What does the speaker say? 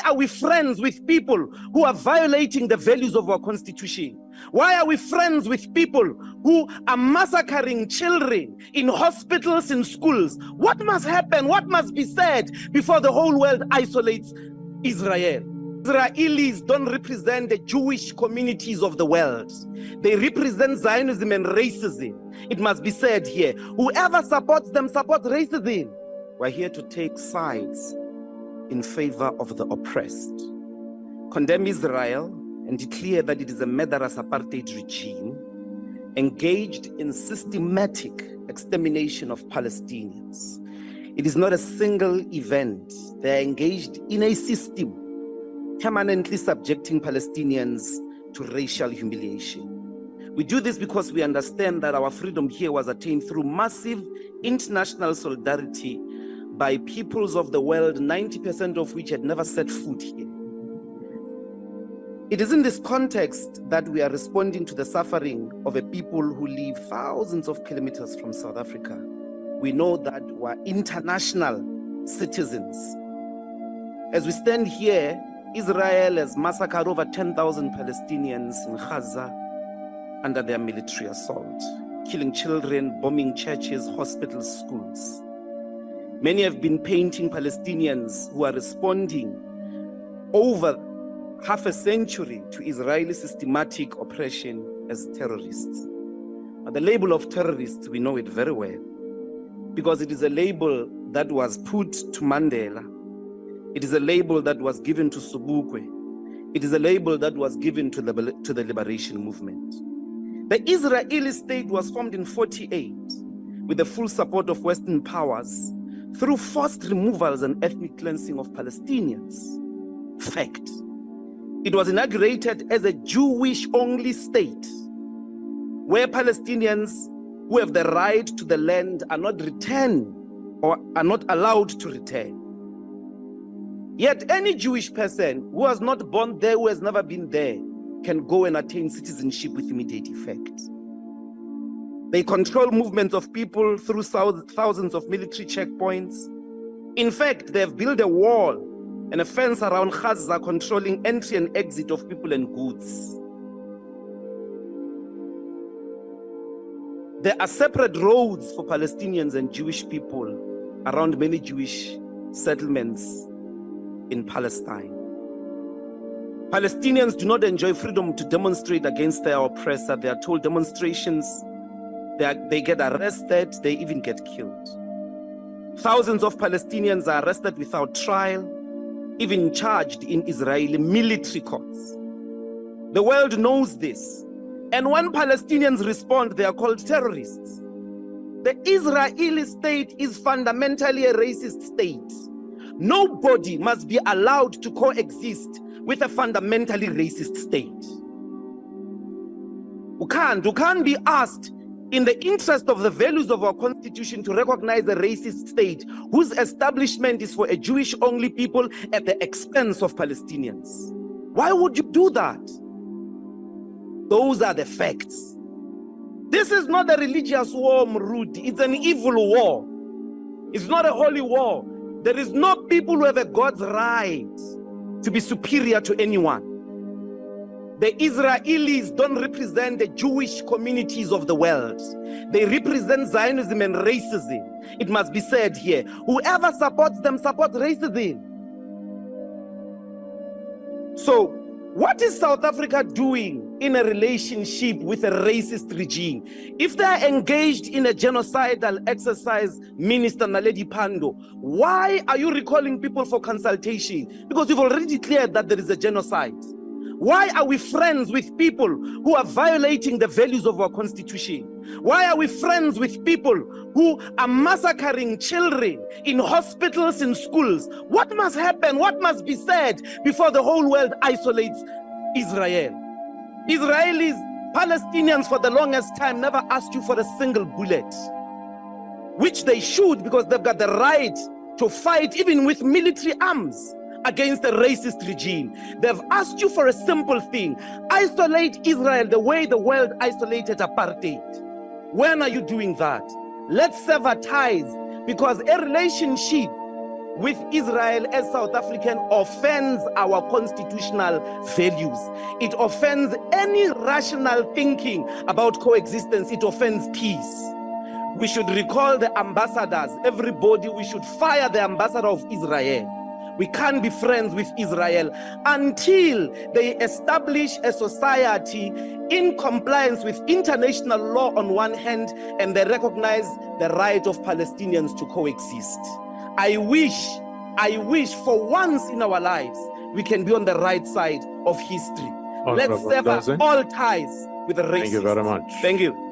are we friends with people who are violating the values of our constitution? Why are we friends with people who are massacring children in hospitals, in schools? What must happen? What must be said before the whole world isolates Israel? Israelis don't represent the Jewish communities of the world. They represent Zionism and racism. It must be said here. Whoever supports them supports racism. We're here to take sides in favor of the oppressed, condemn Israel and declare that it is a murderous apartheid regime engaged in systematic extermination of Palestinians. It is not a single event. They are engaged in a system permanently subjecting Palestinians to racial humiliation. We do this because we understand that our freedom here was attained through massive international solidarity by peoples of the world, 90% of which had never set foot here. It is in this context that we are responding to the suffering of a people who live thousands of kilometers from South Africa. We know that we are international citizens. As we stand here, Israel has massacred over 10,000 Palestinians in Gaza under their military assault, killing children, bombing churches, hospitals, schools. Many have been painting Palestinians who are responding over half a century to Israeli systematic oppression as terrorists. But the label of terrorists, we know it very well, because it is a label that was put to Mandela. It is a label that was given to Sobukwe. It is a label that was given to the liberation movement. The Israeli state was formed in 1948 with the full support of Western powers through forced removals and ethnic cleansing of Palestinians. Fact. It was inaugurated as a Jewish-only state where Palestinians who have the right to the land are not returned or are not allowed to return. Yet any Jewish person who was not born there, who has never been there, can go and attain citizenship with immediate effect. They control movements of people through thousands of military checkpoints. In fact, they have built a wall and a fence around Gaza controlling entry and exit of people and goods. There are separate roads for Palestinians and Jewish people around many Jewish settlements in Palestine. Palestinians do not enjoy freedom to demonstrate against their oppressor. They are told demonstrations, they get arrested, they even get killed. Thousands of Palestinians are arrested without trial, even charged in Israeli military courts. The world knows this. And when Palestinians respond, they are called terrorists. The Israeli state is fundamentally a racist state. Nobody must be allowed to coexist with a fundamentally racist state. You can't be asked in the interest of the values of our constitution to recognize a racist state whose establishment is for a Jewish-only people at the expense of Palestinians. Why would you do that? Those are the facts. This is not a religious war, Mrudi. It's an evil war. It's not a holy war. There is no people who have a God's right to be superior to anyone. The Israelis don't represent the Jewish communities of the world. They represent Zionism and racism. It must be said here. Whoever supports them supports racism. So, what is South Africa doing in a relationship with a racist regime? If they are engaged in a genocidal exercise, Minister Naledi Pandor, why are you recalling people for consultation? Because you've already declared that there is a genocide. Why are we friends with people who are violating the values of our constitution? Why are we friends with people who are massacring children in hospitals, in schools? What must happen? What must be said before the whole world isolates Israel? Israelis, Palestinians for the longest time never asked you for a single bullet, which they should, because they've got the right to fight even with military arms against a racist regime. They've asked you for a simple thing: isolate Israel the way the world isolated apartheid. When are you doing that? Let's sever ties, because a relationship with Israel as South African offends our constitutional values. It offends any rational thinking about coexistence. It offends peace. We should recall the ambassadors, everybody. We should fire the ambassador of Israel. We can't be friends with Israel until they establish a society in compliance with international law on one hand, and they recognize the right of Palestinians to coexist. I wish for once in our lives, we can be on the right side of history. Let's sever all ties with the racists. Thank you very much. Thank you.